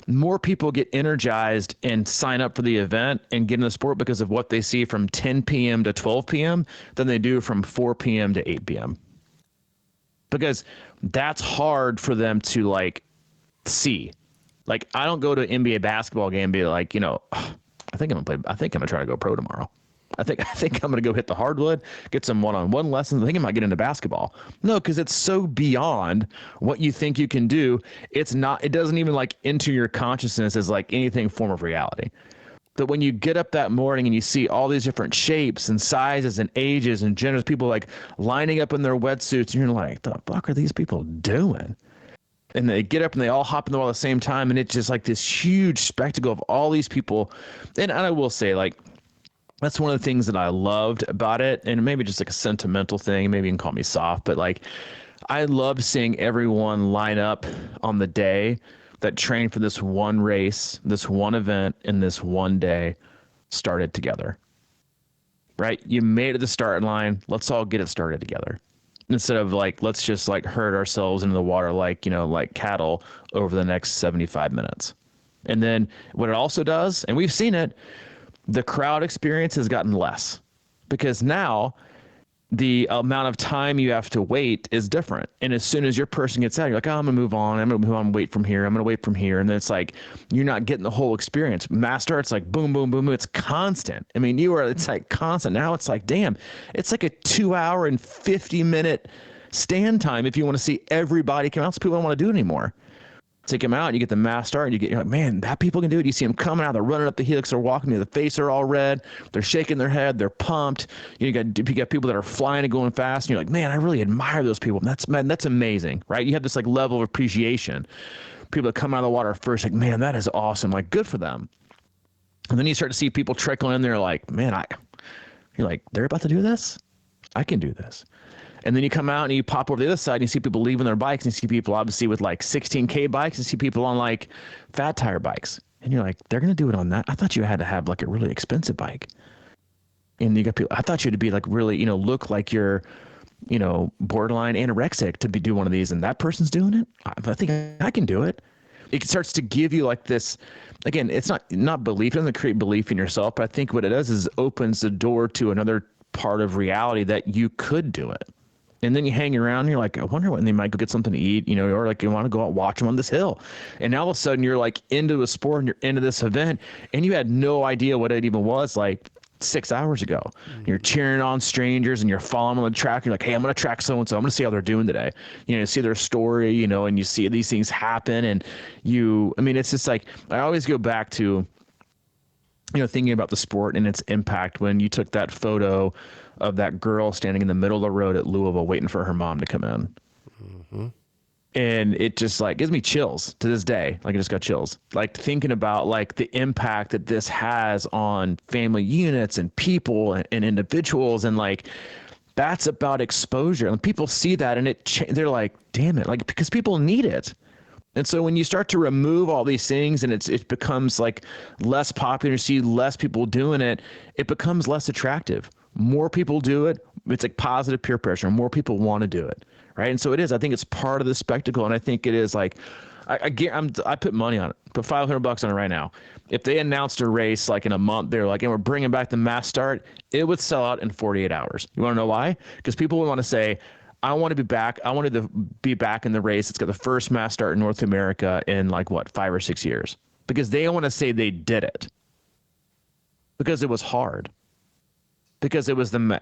more people get energized and sign up for the event and get in the sport because of what they see from 10 p.m. to 12 p.m. than they do from 4 p.m. to 8 p.m. Because that's hard for them to like see. Like, I don't go to an NBA basketball game and be like, I think I'm gonna try to go pro tomorrow. I think I'm going to go hit the hardwood, get some one-on-one lessons. I think I might get into basketball. No, because it's so beyond what you think you can do. It doesn't even like enter your consciousness as like anything form of reality. But when you get up that morning and you see all these different shapes and sizes and ages and genders, people like lining up in their wetsuits, and you're like, the fuck are these people doing? And they get up and they all hop in the water at the same time, and it's just like this huge spectacle of all these people. And I will say, like, that's one of the things that I loved about it, and maybe just like a sentimental thing. Maybe you can call me soft, but like, I love seeing everyone line up on the day that trained for this one race, this one event, and this one day started together. Right? You made it to the start line. Let's all get it started together. Instead of like, let's just like herd ourselves into the water like, like cattle over the next 75 minutes. And then what it also does, and we've seen it, the crowd experience has gotten less, because now the amount of time you have to wait is different. And as soon as your person gets out, you're like, oh, I'm gonna move on. I'm gonna move on, wait from here. I'm gonna wait from here. And then it's like, you're not getting the whole experience. Mass start, it's like boom, boom, boom. It's constant. I mean, it's like constant. Now it's like, damn, it's like a 2-hour and 50-minute stand time if you want to see everybody come out. So people don't want to do it anymore. Take them out, you get the mass start, and you're like, man, that people can do it. You see them coming out, they're running up the helix, they're walking, the face are all red, they're shaking their head, they're pumped. You got people that are flying and going fast, and you're like, man, I really admire those people. That's amazing, right? You have this like level of appreciation. People that come out of the water first, like, man, that is awesome, like, good for them. And then you start to see people trickling in there, like, man, you're like, they're about to do this? I can do this. And then you come out and you pop over the other side and you see people leaving their bikes, and you see people obviously with like 16K bikes, and see people on like fat tire bikes. And you're like, they're going to do it on that? I thought you had to have like a really expensive bike. And you got people, I thought you had to be like really, look like you're, borderline anorexic to do one of these. And that person's doing it. I think I can do it. It starts to give you like this, again, it's not belief. It doesn't create belief in yourself. But I think what it does is opens the door to another part of reality that you could do it. And then you hang around and you're like, I wonder when they might go get something to eat, or like you want to go out and watch them on this hill. And now all of a sudden you're like into a sport and you're into this event, and you had no idea what it even was like 6 hours ago. Mm-hmm. You're cheering on strangers and you're following them on the track. You're like, hey, I'm going to track so-and-so. I'm going to see how they're doing today. You see their story, and you see these things happen. And it's just like, I always go back to, thinking about the sport and its impact when you took that photo of that girl standing in the middle of the road at Louisville waiting for her mom to come in. Mm-hmm. And it just like gives me chills to this day. Like, I just got chills. Like, thinking about like the impact that this has on family units and people and individuals. And like, that's about exposure. And people see that and they're like, damn it. Like, because people need it. And so when you start to remove all these things and it becomes like less popular, you see less people doing it, it becomes less attractive. More people do it. It's like positive peer pressure. More people want to do it. Right. And so it is. I think it's part of the spectacle. And I think it is like, I put money on it, put $500 on it right now. If they announced a race like in a month, they're like, and we're bringing back the mass start, it would sell out in 48 hours. You want to know why? Because people would want to say, I want to be back. I wanted to be back in the race. It's got the first mass start in North America in like what, 5 or 6 years, because they want to say they did it because it was hard. Because it was not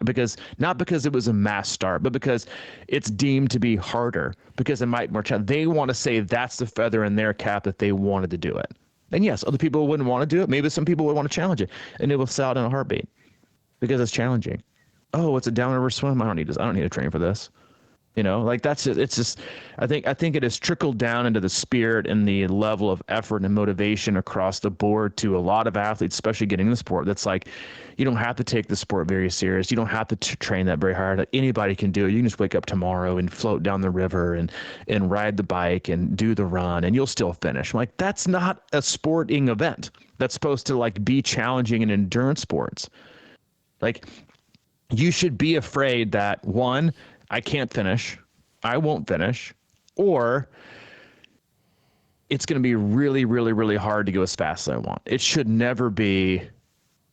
because it was a mass start, but because it's deemed to be harder, because it might more challenge. They want to say that's the feather in their cap that they wanted to do it. And yes, other people wouldn't want to do it. Maybe some people would want to challenge it, and it will sell out in a heartbeat because it's challenging. Oh, it's a downriver swim. I don't need to train for this. You know, like it's just, I think it has trickled down into the spirit and the level of effort and motivation across the board to a lot of athletes, especially getting in the sport. That's like, you don't have to take the sport very serious. You don't have to train that very hard. Like, anybody can do it. You can just wake up tomorrow and float down the river and ride the bike and do the run, and you'll still finish. I'm like, that's not a sporting event. That's supposed to like be challenging in endurance sports. Like, you should be afraid that, one, I can't finish, I won't finish, or it's going to be really, really, really hard to go as fast as I want. It should never be,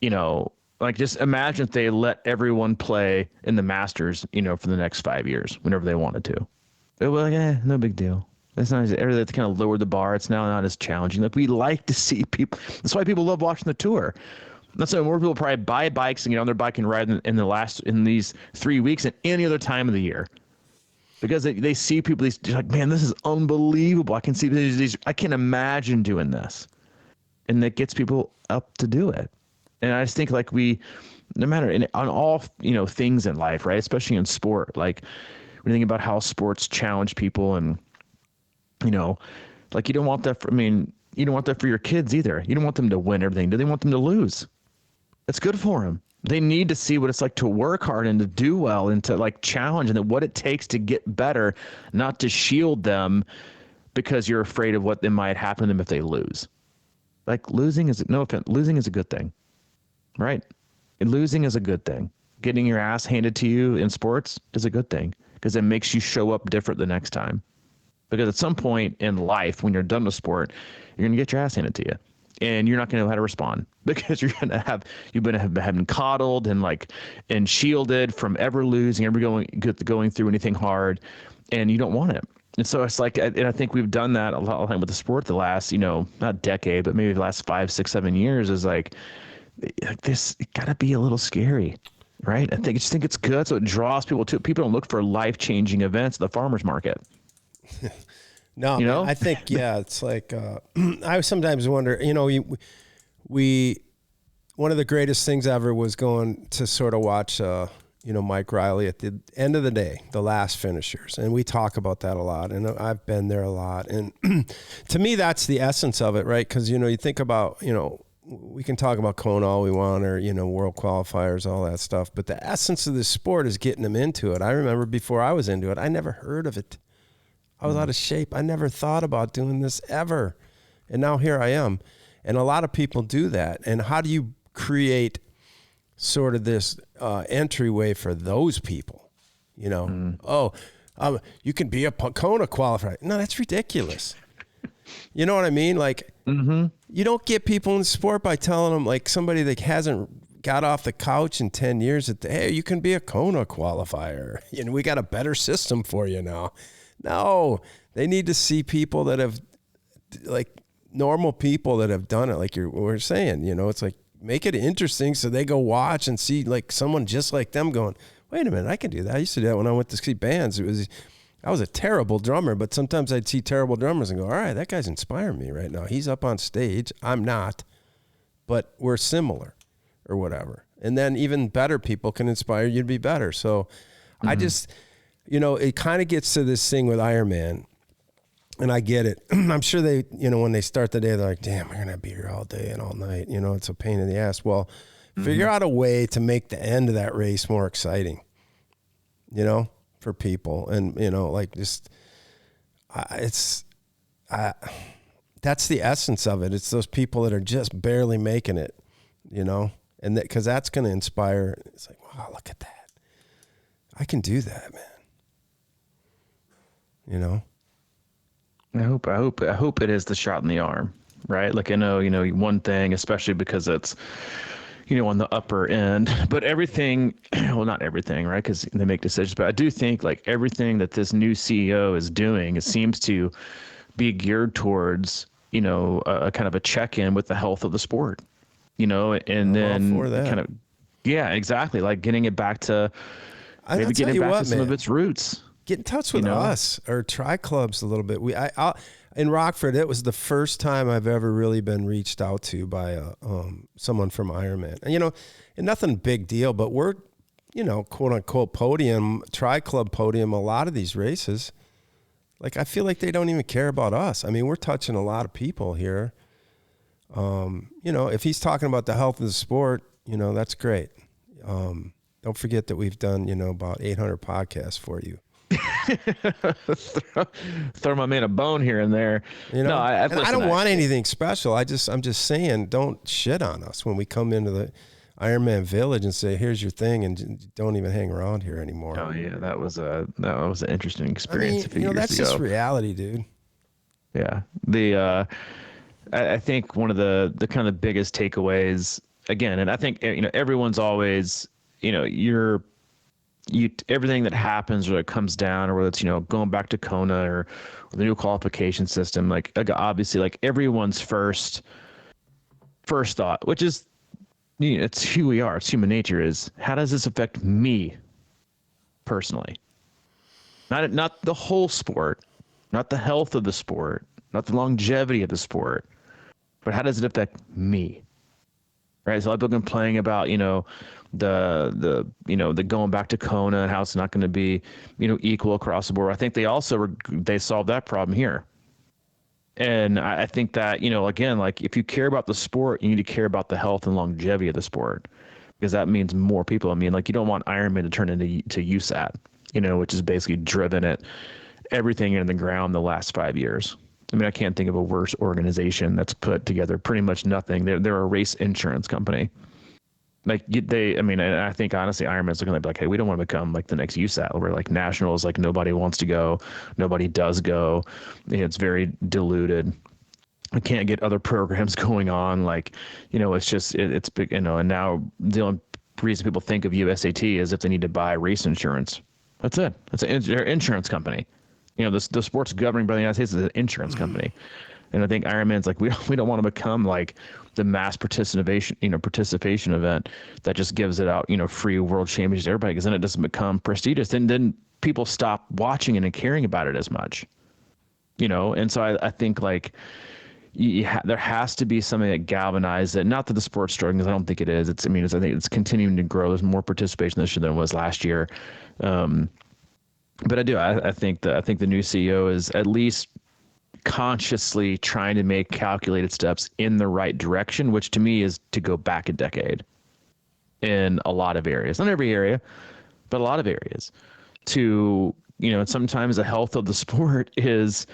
you know, like, just imagine if they let everyone play in the Masters, you know, for the next 5 years, whenever they wanted to. It was like, no big deal. It's not, everything kind of lowered the bar. It's now not as challenging. Like, we like to see people. That's why people love watching the tour. That's why more people probably buy bikes and get on their bike and ride in these 3 weeks than any other time of the year, because they see people. They're like, man, this is unbelievable. I can see these. I can't imagine doing this, and that gets people up to do it. And I just think, like, no matter on all, you know, things in life, right? Especially in sport, like when you think about how sports challenge people, and, you know, like, you don't want that. You don't want that for your kids either. You don't want them to win everything. Do they want them to lose? It's good for them. They need to see what it's like to work hard and to do well and to like challenge, and what it takes to get better, not to shield them because you're afraid of what might happen to them if they lose. Like, losing is a good thing, right? And losing is a good thing. Getting your ass handed to you in sports is a good thing, because it makes you show up different the next time. Because at some point in life, when you're done with sport, you're going to get your ass handed to you, and you're not going to know how to respond, because you've been coddled and shielded from ever losing, ever going through anything hard, and you don't want it. And so it's like, and I think we've done that a lot with the sport the last, you know, not decade, but maybe the last 5, 6, 7 years, is like this got to be a little scary, right? I just think it's good. So it draws people to it. People don't look for life-changing events at the farmer's market. No, you know? I think, yeah, it's like, I sometimes wonder, you know, one of the greatest things ever was going to sort of watch, you know, Mike Riley at the end of the day, the last finishers. And we talk about that a lot, and I've been there a lot. And to me, that's the essence of it, right? Because, you know, you think about, you know, we can talk about Kona all we want, or, you know, world qualifiers, all that stuff. But the essence of this sport is getting them into it. I remember before I was into it, I never heard of it. I was out of shape. I never thought about doing this ever. And now here I am. And a lot of people do that. And how do you create sort of this entryway for those people? You know, you can be a Kona qualifier. No, that's ridiculous. You know what I mean? Like, you don't get people in sport by telling them, like, somebody that hasn't got off the couch in 10 years, that, hey, you can be a Kona qualifier. You know, we got a better system for you now. No, they need to see people that have, like, normal people that have done it. Like we're saying, you know, it's like, make it interesting so they go watch and see, like, someone just like them going, wait a minute, I can do that. I used to do that when I went to see bands. I was a terrible drummer, but sometimes I'd see terrible drummers and go, all right, that guy's inspiring me right now. He's up on stage. I'm not, but we're similar or whatever. And then even better people can inspire you to be better. So I just, you know, it kind of gets to this thing with Ironman, and I get it. I'm sure they, you know, when they start the day, they're like, damn, we're going to be here all day and all night. You know, it's a pain in the ass. Well, figure out a way to make the end of that race more exciting, you know, for people. And, you know, like, just, that's the essence of it. It's those people that are just barely making it, you know, and that, because that's going to inspire. It's like, wow, look at that. I can do that, man. You know, I hope it is the shot in the arm, right? Like, I know, you know, one thing, especially because it's, on the upper end. But everything, well, not everything, right? Because they make decisions. But I do think like everything that this new CEO is doing, it seems to be geared towards, a kind of a check-in with the health of the sport, and then kind of, yeah, exactly. Like getting it back to maybe getting it back to some of its roots. Get in touch with us or try clubs a little bit. In Rockford, it was the first time I've ever really been reached out to by someone from Ironman. And, and nothing big deal, but we're, quote unquote podium, tri-club podium, a lot of these races. Like, I feel like they don't even care about us. I mean, we're touching a lot of people here. If he's talking about the health of the sport, that's great. Don't forget that we've done, about 800 podcasts for you. throw my man a bone here and there. No, I don't want anything special. I'm just saying, don't shit on us when we come into the Ironman Village and say, "Here's your thing," and don't even hang around here anymore. Oh yeah, that was an interesting experience. A few years that's ago. Just reality, dude. Yeah, I think one of the kind of biggest takeaways again, and I think everyone's always everything that happens or that comes down, or whether it's going back to Kona or the new qualification system, like obviously like everyone's first thought, which is it's who we are, it's human nature, is how does this affect me personally? Not the whole sport, not the health of the sport, not the longevity of the sport, but how does it affect me? Right? So I've been complaining about the going back to Kona and how it's not going to be equal across the board. I think they solved that problem here. And I think that again, like if you care about the sport, you need to care about the health and longevity of the sport, because that means more people. I mean, like you don't want Ironman to turn into USAT, which is basically driven at everything in the ground the last 5 years. I mean, I can't think of a worse organization that's put together pretty much nothing. They're a race insurance company. Like I think honestly, Ironman's looking at like, hey, we don't want to become like the next USAT, where like nationals, like nobody wants to go, nobody does go. It's very diluted. We can't get other programs going on. Like, it's just it's big, and now the only reason people think of USAT is if they need to buy race insurance. That's it. They're an insurance company. The sport's governed by the United States is an insurance company. And I think Ironman's like, we don't want to become like the mass participation event that just gives it out, free world championships to everybody, because then it doesn't become prestigious. And then people stop watching it and caring about it as much, And so I think like there has to be something that galvanizes it. Not that the sport's struggling, because I don't think it is. I think it's continuing to grow. There's more participation this year than it was last year. But I think the new CEO is at least consciously trying to make calculated steps in the right direction, which to me is to go back a decade in a lot of areas, not every area, but a lot of areas. To, and sometimes the health of the sport is,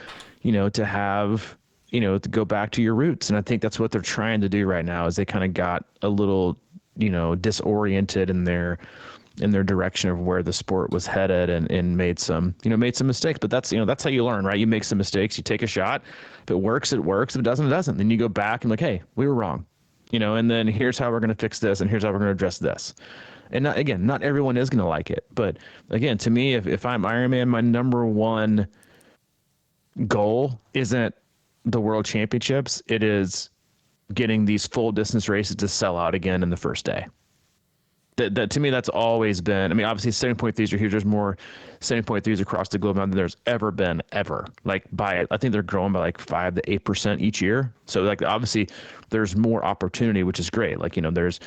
to have, to go back to your roots. And I think that's what they're trying to do right now, is they kind of got a little, disoriented in their direction of where the sport was headed, and made some mistakes. But that's how you learn, right? You make some mistakes, you take a shot. If it works, it works. If it doesn't, it doesn't. Then you go back and like, hey, we were wrong, and then here's how we're going to fix this, and here's how we're going to address this. And not everyone is going to like it. But again, to me, if I'm Ironman, my number one goal isn't the world championships. It is getting these full distance races to sell out again in the first day. That to me, that's always been. I mean, obviously, 70.3s are huge. There's more 70.3s across the globe now than there's ever been, ever. Like I think they're growing by like 5 to 8% each year. So like obviously, there's more opportunity, which is great. Like there's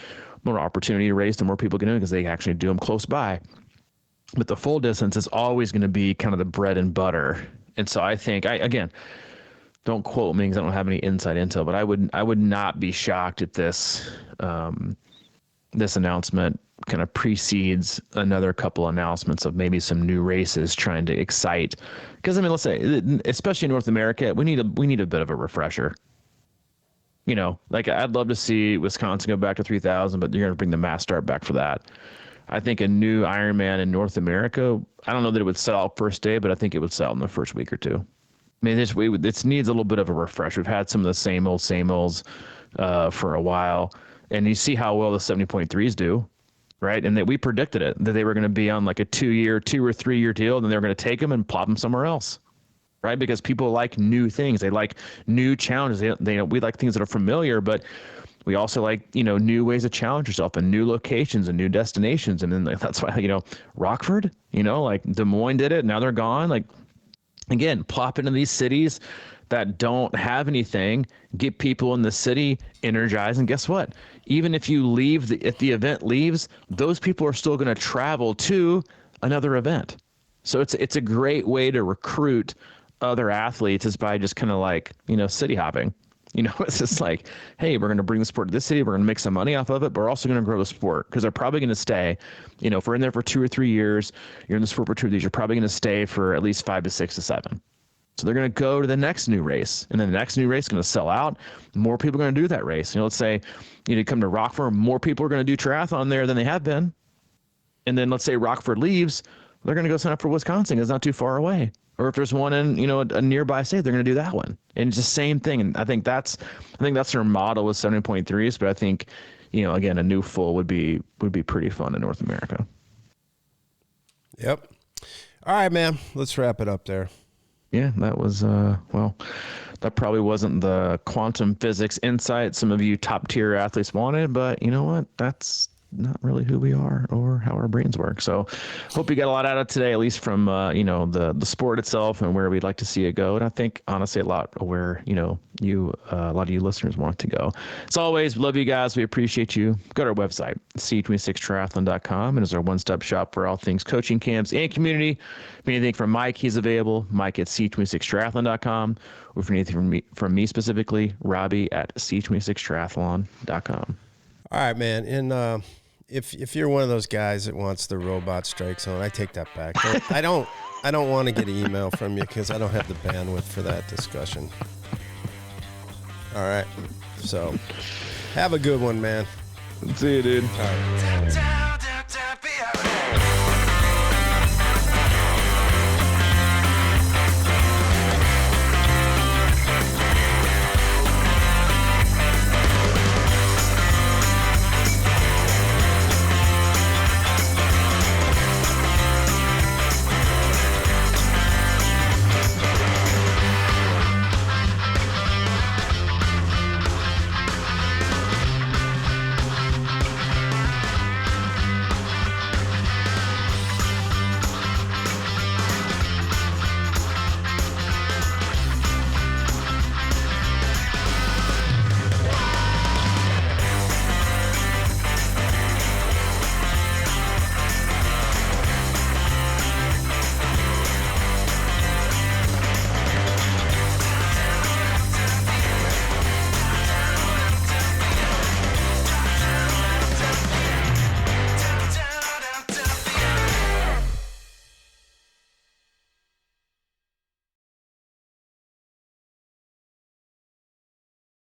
more opportunity to race, the more people get in because they actually do them close by. But the full distance is always going to be kind of the bread and butter. And so I think again, don't quote me because I don't have any inside intel, but I would not be shocked if this. This announcement kind of precedes another couple announcements of maybe some new races trying to excite. Because I mean, let's say, especially in North America, we need a bit of a refresher. Like I'd love to see Wisconsin go back to 3,000, but you're going to bring the mass start back for that. I think a new Ironman in North America, I don't know that it would sell out first day, but I think it would sell in the first week or two. I mean, it needs a little bit of a refresh. We've had some of the same olds for a while. And you see how well the 70.3s do, right? And that we predicted it, that they were going to be on like a 2 or 3 year deal, and then they were going to take them and plop them somewhere else, right? Because people like new things. They like new challenges. We like things that are familiar, but we also like, new ways to challenge yourself and new locations and new destinations. And then that's why, Rockford, like Des Moines did it. Now they're gone. Like, again, plop into these cities that don't have anything, get people in the city energized. And guess what? Even if you leave, if the event leaves, those people are still going to travel to another event. So it's a great way to recruit other athletes, is by just kind of like, city hopping. It's just like, hey, we're going to bring the sport to this city. We're going to make some money off of it, but we're also going to grow the sport, because they're probably going to stay. If we're in there for 2 or 3 years, you're in the sport for 2 of these, you're probably going to stay for at least 5 to 6 to 7. So they're going to go to the next new race, and then the next new race is going to sell out. More people are going to do that race. Let's say you come to Rockford, more people are going to do triathlon there than they have been. And then let's say Rockford leaves, they're going to go sign up for Wisconsin. It's not too far away. Or if there's one in, a nearby state, they're going to do that one. And it's the same thing. And I think that's their model with 70.3s. But I think, again, a new full would be pretty fun in North America. Yep. All right, man. Let's wrap it up there. Yeah, that was, that probably wasn't the quantum physics insight some of you top tier athletes wanted, but you know what? That's not really who we are or how our brains work. So hope you got a lot out of today, at least from, the sport itself and where we'd like to see it go. And I think honestly, a lot of where, a lot of you listeners want it to go. As always, we love you guys. We appreciate you. Go to our website, c26triathlon.com, and it's our one-stop shop for all things coaching camps and community. If anything from Mike, he's available, Mike at c26triathlon.com, or if anything from me specifically, Robbie at c26triathlon.com. All right, man. And if you're one of those guys that wants the robot strike zone, I take that back. I don't want to get an email from you, because I don't have the bandwidth for that discussion. All right. So have a good one, man. See you, dude. All right.